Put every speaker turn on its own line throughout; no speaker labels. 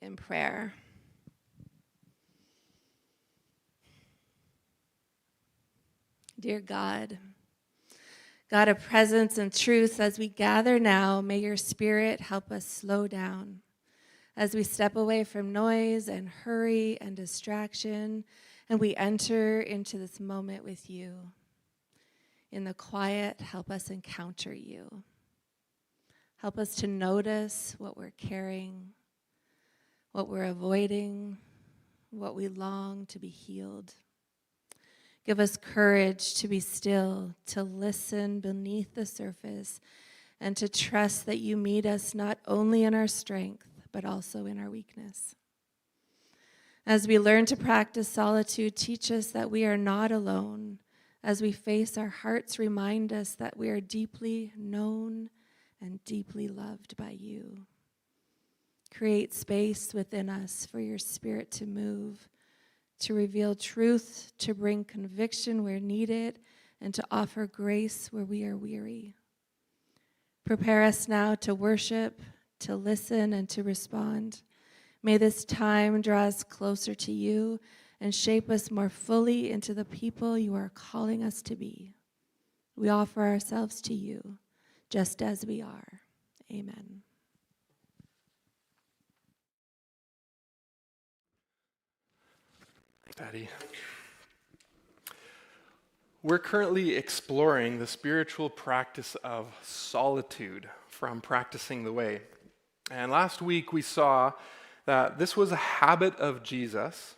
in prayer. Dear God, God of presence and truth, as we gather now, may your Spirit help us slow down as we step away from noise and hurry and distraction, and we enter into this moment with you. In the quiet, help us encounter you. Help us to notice what we're carrying, what we're avoiding, what we long to be healed. Give us courage to be still, to listen beneath the surface, and to trust that you meet us not only in our strength, but also in our weakness. As we learn to practice solitude, teach us that we are not alone. As we face our hearts, remind us that we are deeply known and deeply loved by you. Create space within us for your Spirit to move, to reveal truth, to bring conviction where needed, and to offer grace where we are weary. Prepare us now to worship, to listen, and to respond. May this time draw us closer to you and shape us more fully into the people you are calling us to be. We offer ourselves to you, just as we are. Amen.
Daddy. We're currently exploring the spiritual practice of solitude from Practicing the Way. And last week we saw that this was a habit of Jesus,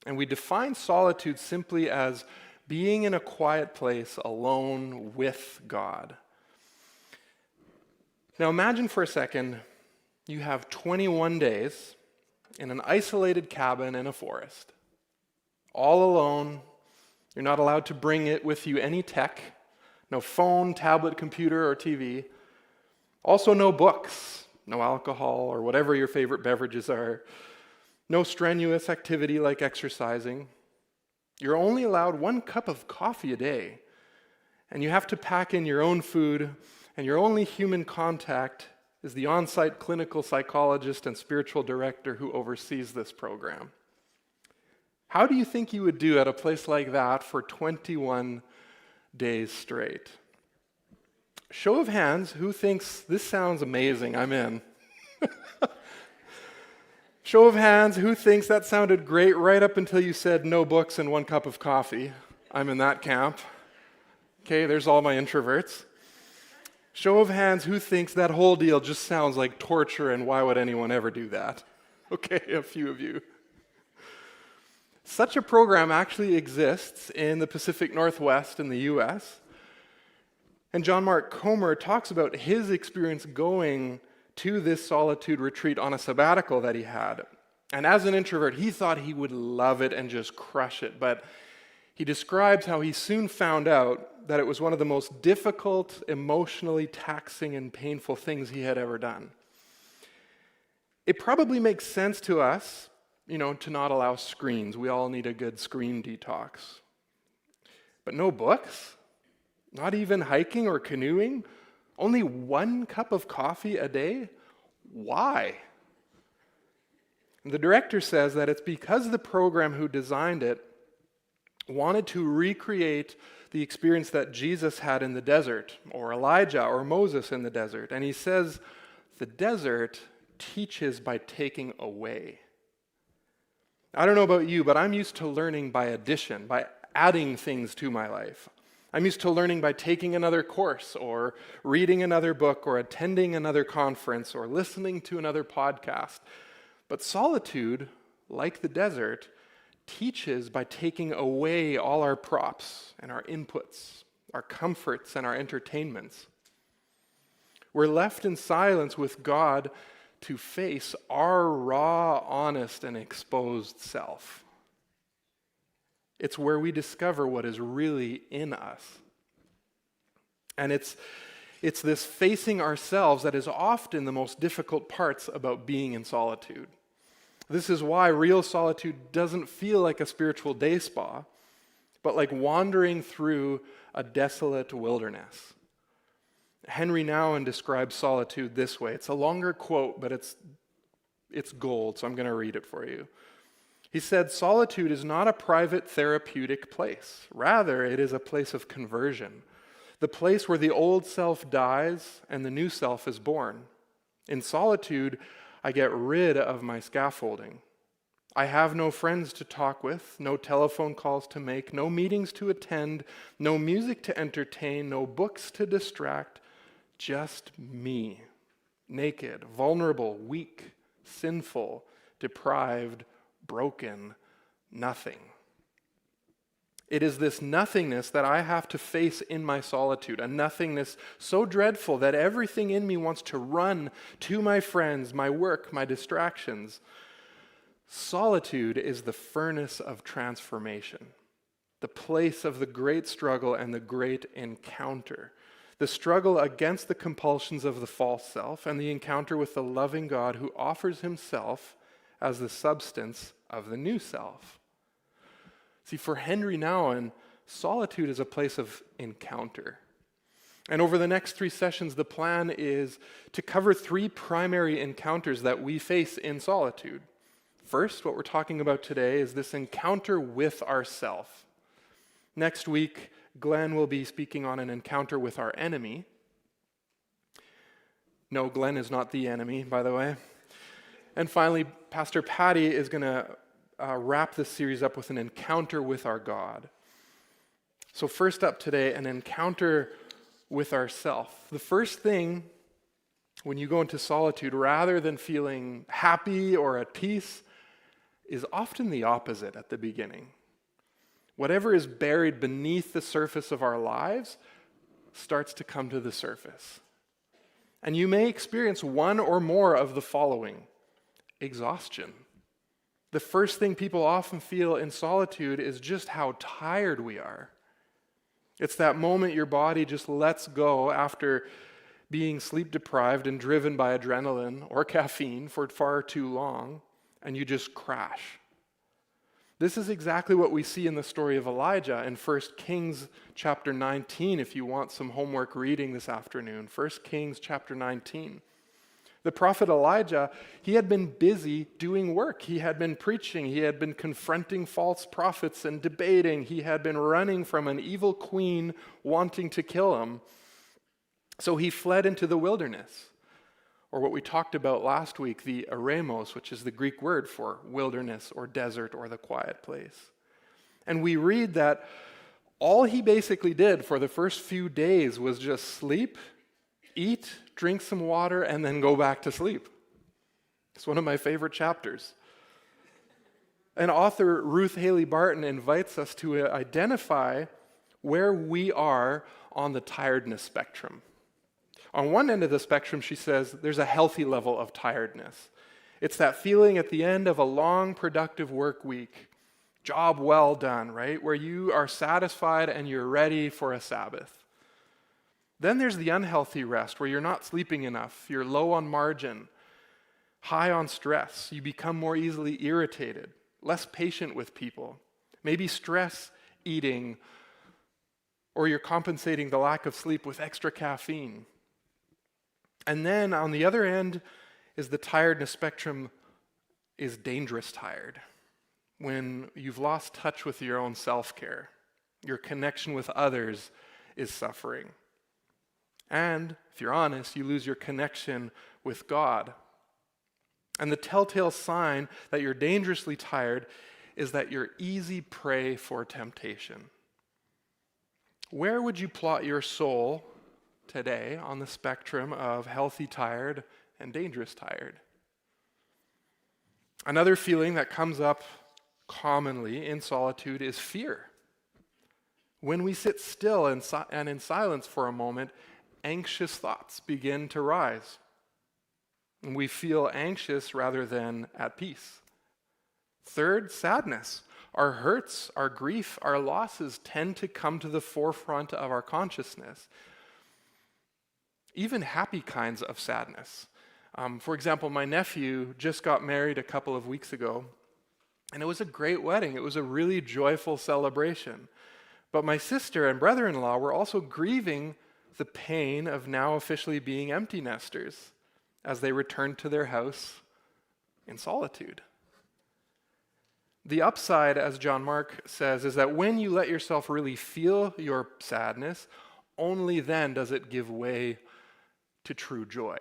and we defined solitude simply as being in a quiet place alone with God. Now imagine for a second you have 21 days in an isolated cabin in a forest, all alone. You're not allowed to bring it with you any tech, no phone, tablet, computer, or TV. Also no books, no alcohol, or whatever your favorite beverages are. No strenuous activity like exercising. You're only allowed 1 cup of coffee a day, and you have to pack in your own food, and your only human contact is the on-site clinical psychologist and spiritual director who oversees this program. How do you think you would do at a place like that for 21 days straight? Show of hands, who thinks this sounds amazing? I'm in. Show of hands, who thinks that sounded great right up until you said no books and 1 cup of coffee? I'm in that camp. Okay, there's all my introverts. Show of hands, who thinks that whole deal just sounds like torture and why would anyone ever do that? Okay, a few of you. Such a program actually exists in the Pacific Northwest in the US. And John Mark Comer talks about his experience going to this solitude retreat on a sabbatical that he had. And as an introvert, he thought he would love it and just crush it. But he describes how he soon found out that it was one of the most difficult, emotionally taxing, and painful things he had ever done. It probably makes sense to us, to not allow screens. We all need a good screen detox. But no books? Not even hiking or canoeing? Only 1 cup of coffee a day? Why? The director says that it's because the program who designed it wanted to recreate the experience that Jesus had in the desert, or Elijah or Moses in the desert. And he says the desert teaches by taking away. I don't know about you, but I'm used to learning by addition, by adding things to my life. I'm used to learning by taking another course, or reading another book, or attending another conference, or listening to another podcast. But solitude, like the desert, teaches by taking away all our props and our inputs, our comforts and our entertainments. We're left in silence with God to face our raw, honest, and exposed self. It's where we discover what is really in us. And it's this facing ourselves that is often the most difficult parts about being in solitude. This is why real solitude doesn't feel like a spiritual day spa, but like wandering through a desolate wilderness. Henry Nouwen describes solitude this way. It's a longer quote, but It's gold, so I'm going to read it for you. He said, "Solitude is not a private therapeutic place. Rather, it is a place of conversion, the place where the old self dies and the new self is born. In solitude, I get rid of my scaffolding. I have no friends to talk with, no telephone calls to make, no meetings to attend, no music to entertain, no books to distract, just me, naked, vulnerable, weak, sinful, deprived, broken, nothing. It is this nothingness that I have to face in my solitude, a nothingness so dreadful that everything in me wants to run to my friends, my work, my distractions. Solitude is the furnace of transformation, the place of the great struggle and the great encounter. The struggle against the compulsions of the false self and the encounter with the loving God who offers himself as the substance of the new self. See, for Henry Nouwen, solitude is a place of encounter. And over the next 3 sessions, the plan is to cover 3 primary encounters that we face in solitude. First, what we're talking about today is this encounter with ourself. Next week, Glenn will be speaking on an encounter with our enemy. No, Glenn is not the enemy, by the way. And finally, Pastor Patty is going to wrap this series up with an encounter with our God. So first up today, an encounter with ourself. The first thing when you go into solitude, rather than feeling happy or at peace, is often the opposite at the beginning. Whatever is buried beneath the surface of our lives starts to come to the surface. And you may experience one or more of the following: exhaustion. The first thing people often feel in solitude is just how tired we are. It's that moment your body just lets go after being sleep deprived and driven by adrenaline or caffeine for far too long, and you just crash. This is exactly what we see in the story of Elijah in 1 Kings chapter 19, if you want some homework reading this afternoon. 1 Kings chapter 19. The prophet Elijah, he had been busy doing work. He had been preaching. He had been confronting false prophets and debating. He had been running from an evil queen wanting to kill him. So he fled into the wilderness, or what we talked about last week, the eremos, which is the Greek word for wilderness or desert or the quiet place. And we read that all he basically did for the first few days was just sleep, eat, drink some water, and then go back to sleep. It's one of my favorite chapters. And author Ruth Haley Barton invites us to identify where we are on the tiredness spectrum. On one end of the spectrum, she says, there's a healthy level of tiredness. It's that feeling at the end of a long, productive work week, job well done, right? Where you are satisfied and you're ready for a Sabbath. Then there's the unhealthy rest, where you're not sleeping enough, you're low on margin, high on stress, you become more easily irritated, less patient with people, maybe stress eating, or you're compensating the lack of sleep with extra caffeine. And then on the other end is the tiredness spectrum is dangerous tired, when you've lost touch with your own self-care, your connection with others is suffering. And if you're honest, you lose your connection with God. And the telltale sign that you're dangerously tired is that you're easy prey for temptation. Where would you plot your soul today on the spectrum of healthy tired and dangerous tired? Another feeling that comes up commonly in solitude is fear. When we sit still and in silence for a moment, anxious thoughts begin to rise. And we feel anxious rather than at peace. Third, sadness. Our hurts, our grief, our losses tend to come to the forefront of our consciousness. Even happy kinds of sadness. For example, my nephew just got married a couple of weeks ago, and it was a great wedding. It was a really joyful celebration. But my sister and brother-in-law were also grieving the pain of now officially being empty nesters as they returned to their house in solitude. The upside, as John Mark says, is that when you let yourself really feel your sadness, only then does it give way to true joy.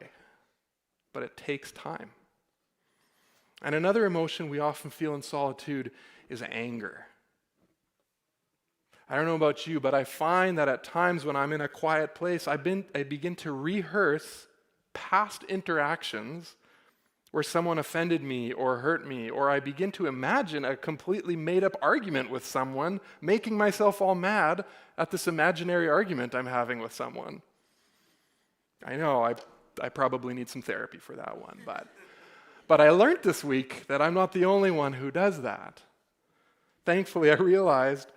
But it takes time. And another emotion we often feel in solitude is anger. I don't know about you, but I find that at times when I'm in a quiet place, I begin to rehearse past interactions where someone offended me or hurt me, or I begin to imagine a completely made-up argument with someone, making myself all mad at this imaginary argument I'm having with someone. I know, I probably need some therapy for that one, but I learned this week that I'm not the only one who does that. Thankfully, I realized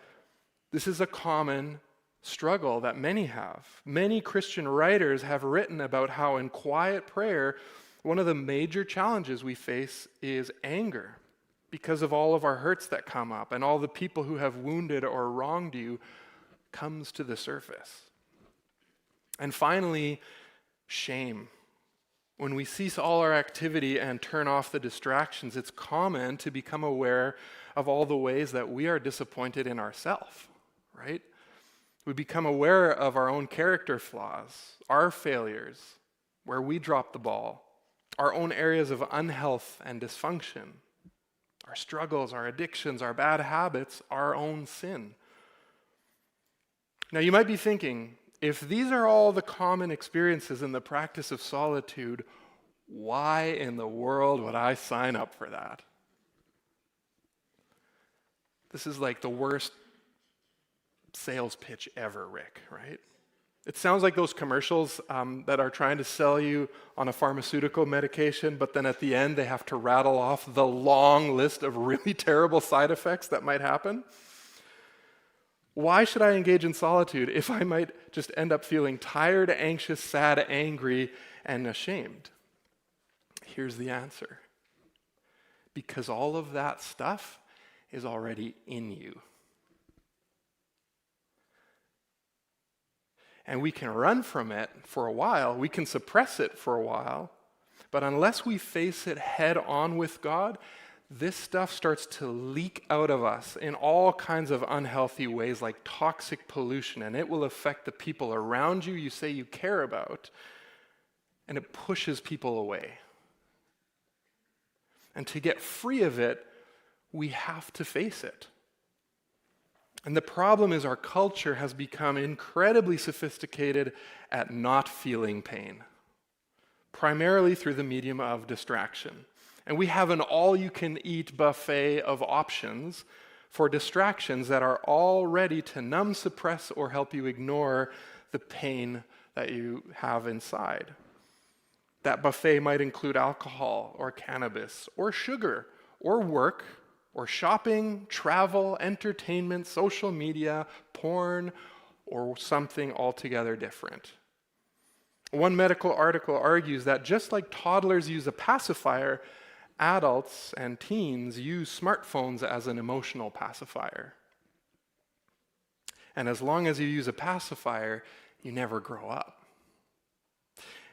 this is a common struggle that many have. Many Christian writers have written about how in quiet prayer, one of the major challenges we face is anger because of all of our hurts that come up and all the people who have wounded or wronged you comes to the surface. And finally, shame. When we cease all our activity and turn off the distractions, it's common to become aware of all the ways that we are disappointed in ourselves, right? We become aware of our own character flaws, our failures, where we drop the ball, our own areas of unhealth and dysfunction, our struggles, our addictions, our bad habits, our own sin. Now, you might be thinking, if these are all the common experiences in the practice of solitude, why in the world would I sign up for that? This is like the worst sales pitch ever, Rick, right? It sounds like those commercials that are trying to sell you on a pharmaceutical medication, but then at the end they have to rattle off the long list of really terrible side effects that might happen. Why should I engage in solitude if I might just end up feeling tired, anxious, sad, angry, and ashamed? Here's the answer. Because all of that stuff is already in you. And we can run from it for a while, we can suppress it for a while, but unless we face it head on with God, this stuff starts to leak out of us in all kinds of unhealthy ways, like toxic pollution, and it will affect the people around you say you care about, and it pushes people away. And to get free of it, we have to face it. And the problem is our culture has become incredibly sophisticated at not feeling pain, primarily through the medium of distraction. And we have an all-you-can-eat buffet of options for distractions that are all ready to numb, suppress, or help you ignore the pain that you have inside. That buffet might include alcohol or cannabis or sugar or work or shopping, travel, entertainment, social media, porn, or something altogether different. One medical article argues that just like toddlers use a pacifier, adults and teens use smartphones as an emotional pacifier. And as long as you use a pacifier, you never grow up.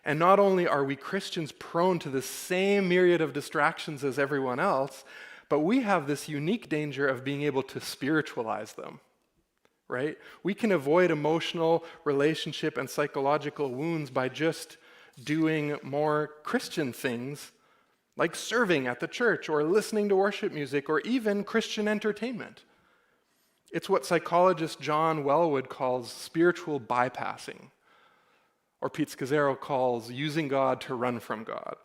And not only are we Christians prone to the same myriad of distractions as everyone else, but we have this unique danger of being able to spiritualize them, right? We can avoid emotional, relationship, and psychological wounds by just doing more Christian things like serving at the church or listening to worship music or even Christian entertainment. It's what psychologist John Welwood calls spiritual bypassing, or Pete Scazzero calls using God to run from God.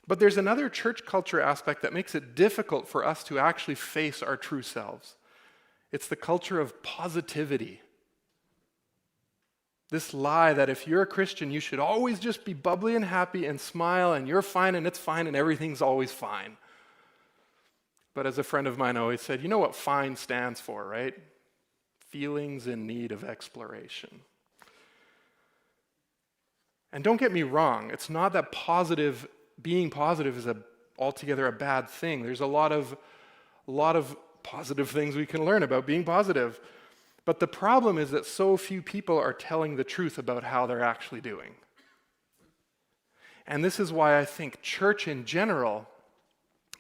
But there's another church culture aspect that makes it difficult for us to actually face our true selves. It's the culture of positivity. This lie that if you're a Christian, you should always just be bubbly and happy and smile and you're fine and it's fine and everything's always fine. But as a friend of mine always said, you know what FINE stands for, right? Feelings in need of exploration. And don't get me wrong, it's not that being positive is altogether a bad thing. There's a lot of positive things we can learn about being positive. But the problem is that so few people are telling the truth about how they're actually doing. And this is why I think church in general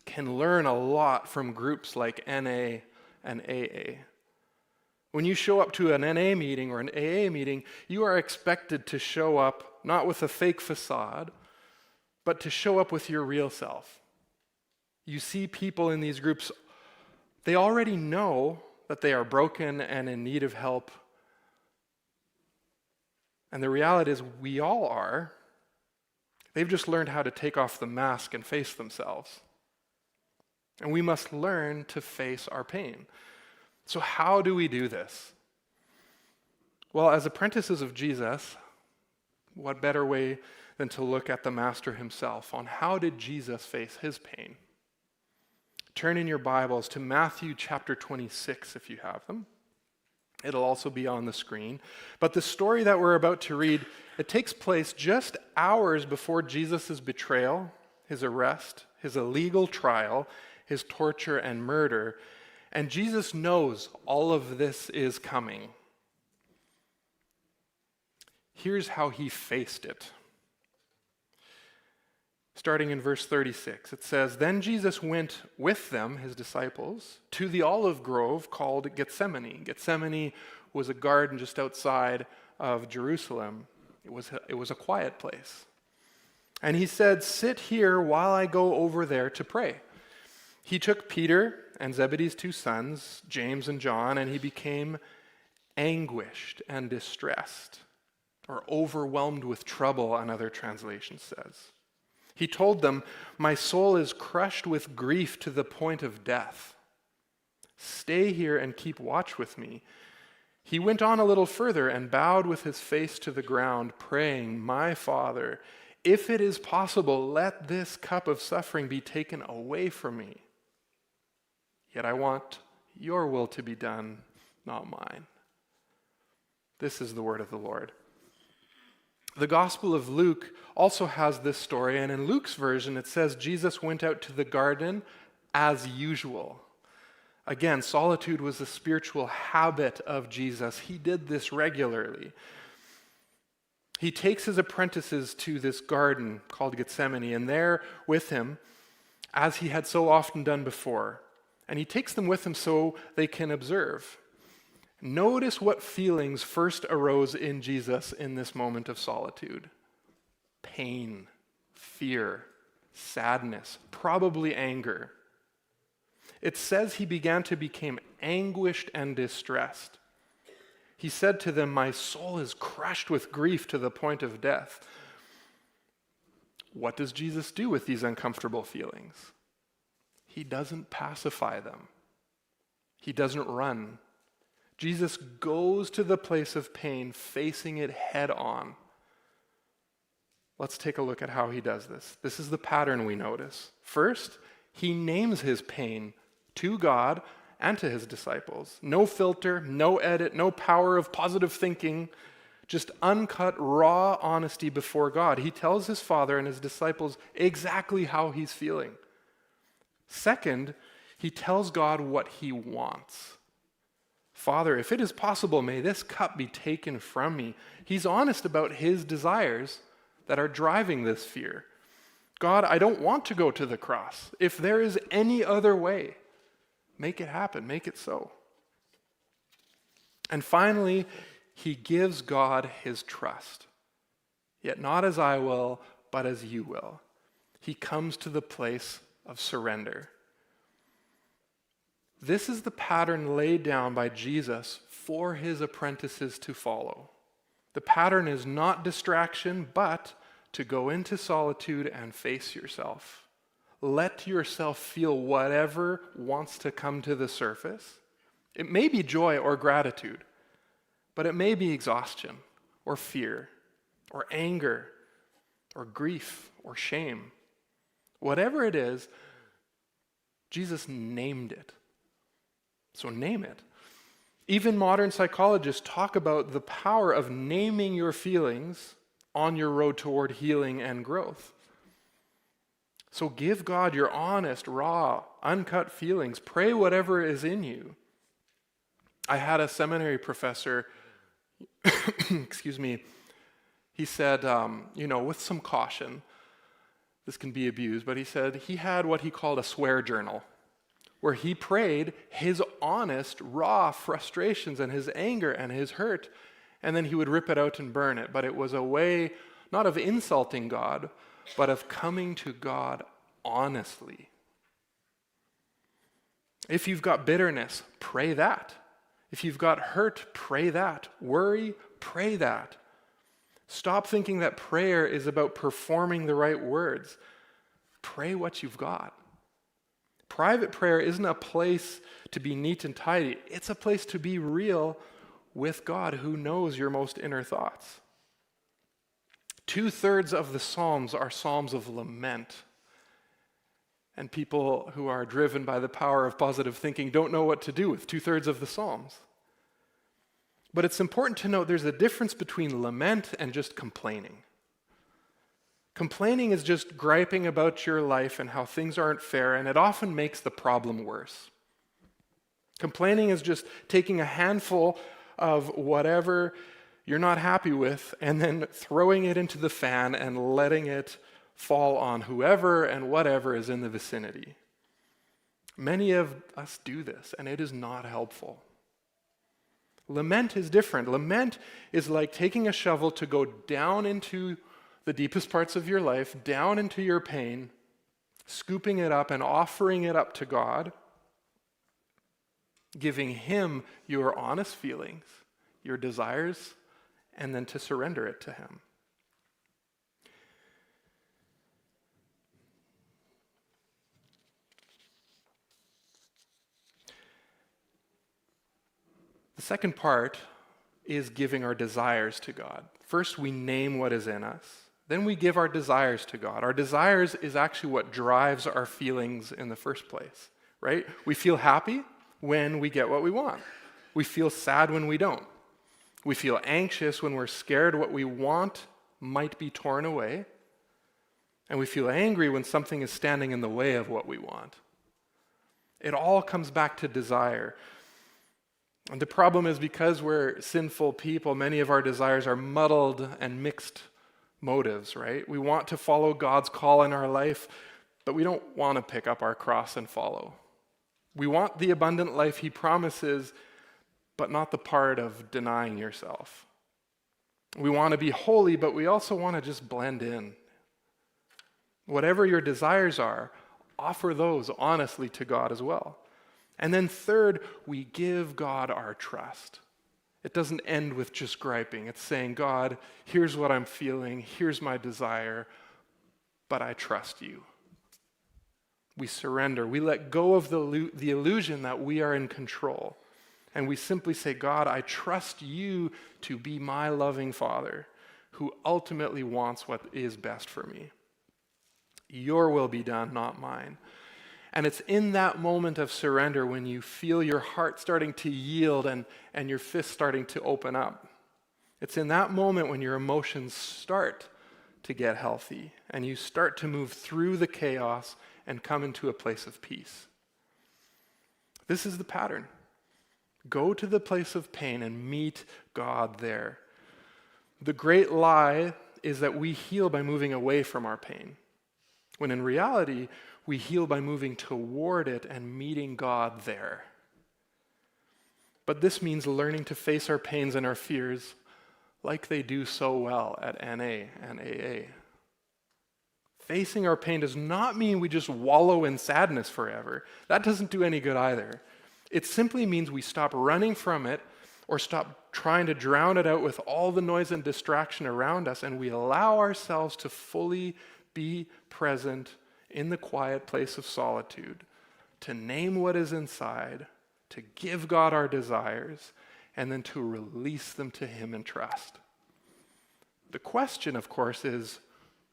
can learn a lot from groups like NA and AA. When you show up to an NA meeting or an AA meeting, you are expected to show up not with a fake facade, but to show up with your real self. You see people in these groups, they already know that they are broken and in need of help. And the reality is we all are. They've just learned how to take off the mask and face themselves. And we must learn to face our pain. So how do we do this? Well, as apprentices of Jesus, what better way than to look at the Master himself on how did Jesus face his pain? Turn in your Bibles to Matthew chapter 26 if you have them. It'll also be on the screen. But the story that we're about to read, it takes place just hours before Jesus' betrayal, his arrest, his illegal trial, his torture and murder. And Jesus knows all of this is coming. Here's how he faced it. Starting in verse 36, it says, "Then Jesus went with them, his disciples, to the olive grove called Gethsemane." Gethsemane was a garden just outside of Jerusalem. It was a quiet place. And he said, "Sit here while I go over there to pray." He took Peter and Zebedee's two sons, James and John, and he became anguished and distressed, or overwhelmed with trouble, another translation says. He told them, "My soul is crushed with grief to the point of death. Stay here and keep watch with me." He went on a little further and bowed with his face to the ground, praying, "My Father, if it is possible, let this cup of suffering be taken away from me. Yet I want your will to be done, not mine." This is the word of the Lord. The Gospel of Luke also has this story, and in Luke's version it says Jesus went out to the garden as usual. Again, solitude was a spiritual habit of Jesus. He did this regularly. He takes his apprentices to this garden called Gethsemane, and there with him, as he had so often done before. And he takes them with him so they can observe. Notice what feelings first arose in Jesus in this moment of solitude. Pain, fear, sadness, probably anger. It says he began to become anguished and distressed. He said to them, "My soul is crushed with grief to the point of death." What does Jesus do with these uncomfortable feelings? He doesn't pacify them. He doesn't run. Jesus goes to the place of pain, facing it head on. Let's take a look at how he does this. This is the pattern we notice. First, he names his pain to God and to his disciples. No filter, no edit, no power of positive thinking, just uncut, raw honesty before God. He tells his Father and his disciples exactly how he's feeling. Second, he tells God what he wants. "Father, if it is possible, may this cup be taken from me." He's honest about his desires that are driving this fear. "God, I don't want to go to the cross. If there is any other way, make it happen, make it so." And finally, he gives God his trust. "Yet not as I will, but as you will." He comes to the place of surrender. This is the pattern laid down by Jesus for his apprentices to follow. The pattern is not distraction, but to go into solitude and face yourself. Let yourself feel whatever wants to come to the surface. It may be joy or gratitude, but it may be exhaustion or fear or anger or grief or shame. Whatever it is, Jesus named it. So name it. Even modern psychologists talk about the power of naming your feelings on your road toward healing and growth. So give God your honest, raw, uncut feelings. Pray whatever is in you. I had a seminary professor, excuse me, he said, with some caution, this can be abused, but he said he had what he called a swear journal, where he prayed his honest, raw frustrations and his anger and his hurt, and then he would rip it out and burn it. But it was a way not of insulting God, but of coming to God honestly. If you've got bitterness, pray that. If you've got hurt, pray that. Worry, pray that. Stop thinking that prayer is about performing the right words. Pray what you've got. Private prayer isn't a place to be neat and tidy. It's a place to be real with God, who knows your most inner thoughts. 2/3 of the Psalms are Psalms of lament. And people who are driven by the power of positive thinking don't know what to do with 2/3 of the Psalms. But it's important to note there's a difference between lament and just complaining. Complaining is just griping about your life and how things aren't fair, and it often makes the problem worse. Complaining is just taking a handful of whatever you're not happy with and then throwing it into the fan and letting it fall on whoever and whatever is in the vicinity. Many of us do this, and it is not helpful. Lament is different. Lament is like taking a shovel to go down into the deepest parts of your life, down into your pain, scooping it up and offering it up to God, giving Him your honest feelings, your desires, and then to surrender it to Him. The second part is giving our desires to God. First, we name what is in us. Then we give our desires to God. Our desires is actually what drives our feelings in the first place, right? We feel happy when we get what we want. We feel sad when we don't. We feel anxious when we're scared what we want might be torn away. And we feel angry when something is standing in the way of what we want. It all comes back to desire. And the problem is, because we're sinful people, many of our desires are muddled and mixed motives, right? We want to follow God's call in our life, but we don't want to pick up our cross and follow. We want the abundant life He promises, but not the part of denying yourself. We want to be holy, but we also want to just blend in. Whatever your desires are, offer those honestly to God as well. And then third, we give God our trust. It doesn't end with just griping. It's saying, God, here's what I'm feeling, here's my desire, but I trust you. We surrender. We let go of the illusion that we are in control. And we simply say, God, I trust you to be my loving Father who ultimately wants what is best for me. Your will be done, not mine. And it's in that moment of surrender when you feel your heart starting to yield and your fist starting to open up. It's in that moment when your emotions start to get healthy and you start to move through the chaos and come into a place of peace. This is the pattern. Go to the place of pain and meet God there. The great lie is that we heal by moving away from our pain, when in reality, we heal by moving toward it and meeting God there. But this means learning to face our pains and our fears like they do so well at NA and AA. Facing our pain does not mean we just wallow in sadness forever. That doesn't do any good either. It simply means we stop running from it or stop trying to drown it out with all the noise and distraction around us, and we allow ourselves to fully be present in the quiet place of solitude, to name what is inside, to give God our desires, and then to release them to Him in trust. The question, of course, is,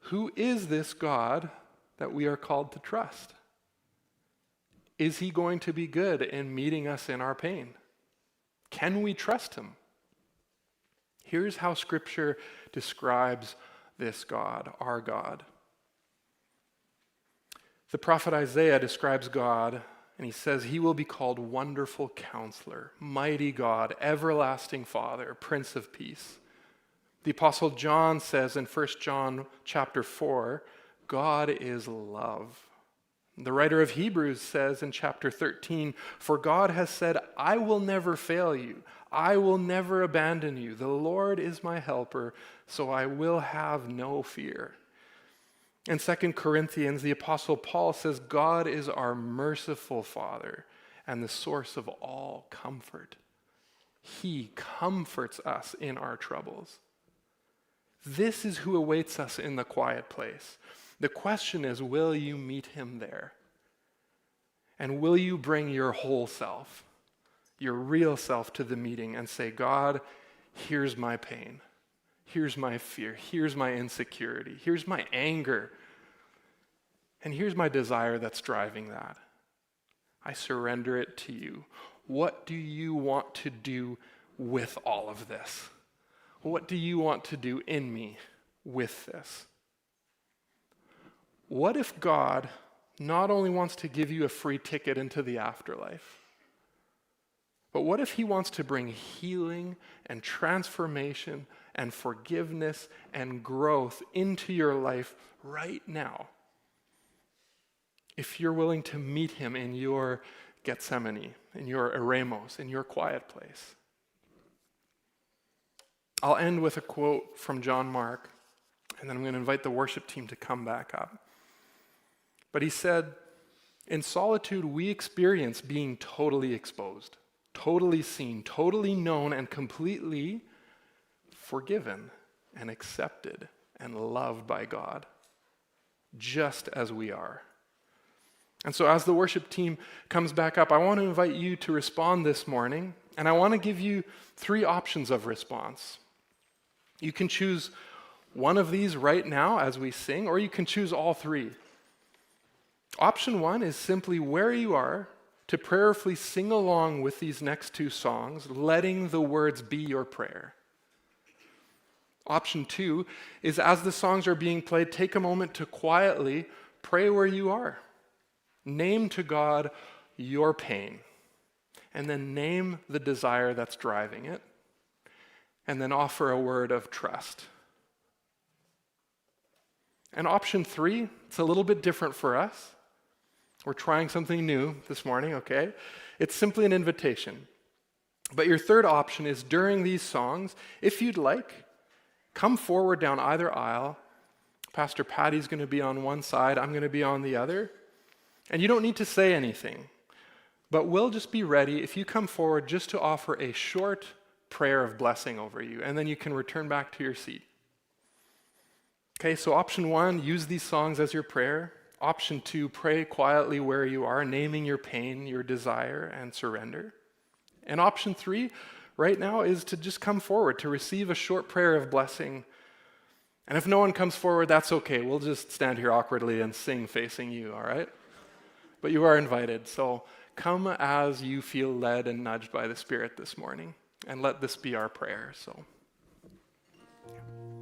who is this God that we are called to trust? Is He going to be good in meeting us in our pain? Can we trust Him? Here's how Scripture describes this God, our God. The prophet Isaiah describes God, and he says He will be called Wonderful Counselor, Mighty God, Everlasting Father, Prince of Peace. The Apostle John says in 1 John chapter 4, God is love. The writer of Hebrews says in chapter 13, "For God has said, I will never fail you. I will never abandon you. The Lord is my helper, so I will have no fear." In 2 Corinthians, the Apostle Paul says, "God is our merciful Father and the source of all comfort." He comforts us in our troubles. This is who awaits us in the quiet place. The question is, will you meet him there? And will you bring your whole self, your real self to the meeting and say, "God, here's my pain. Here's my fear. Here's my insecurity. Here's my anger. And here's my desire that's driving that. I surrender it to you. What do you want to do with all of this? What do you want to do in me with this?" What if God not only wants to give you a free ticket into the afterlife, but what if he wants to bring healing and transformation and forgiveness and growth into your life right now? If you're willing to meet him in your Gethsemane, in your eremos, in your quiet place. I'll end with a quote from John Mark, and then I'm going to invite the worship team to come back up. But he said, "In solitude, we experience being totally exposed, totally seen, totally known, and completely forgiven and accepted and loved by God, just as we are." And so as the worship team comes back up, I want to invite you to respond this morning, and I want to give you 3 options of response. You can choose one of these right now as we sing, or you can choose all 3. Option 1 is simply where you are to prayerfully sing along with these next 2 songs, letting the words be your prayer. Option 2 is as the songs are being played, take a moment to quietly pray where you are. Name to God your pain, and then name the desire that's driving it, and then offer a word of trust. And option 3, it's a little bit different for us. We're trying something new this morning, okay? It's simply an invitation. But your third option is during these songs, if you'd like, come forward down either aisle. Pastor Patty's going to be on one side, I'm going to be on the other. And you don't need to say anything, but we'll just be ready if you come forward just to offer a short prayer of blessing over you, and then you can return back to your seat. Okay, so option 1, use these songs as your prayer. Option 2, pray quietly where you are, naming your pain, your desire, and surrender. And option 3, right now, is to just come forward to receive a short prayer of blessing. And if no one comes forward, that's okay. We'll just stand here awkwardly and sing facing you, all right? But you are invited, so come as you feel led and nudged by the Spirit this morning, and let this be our prayer. So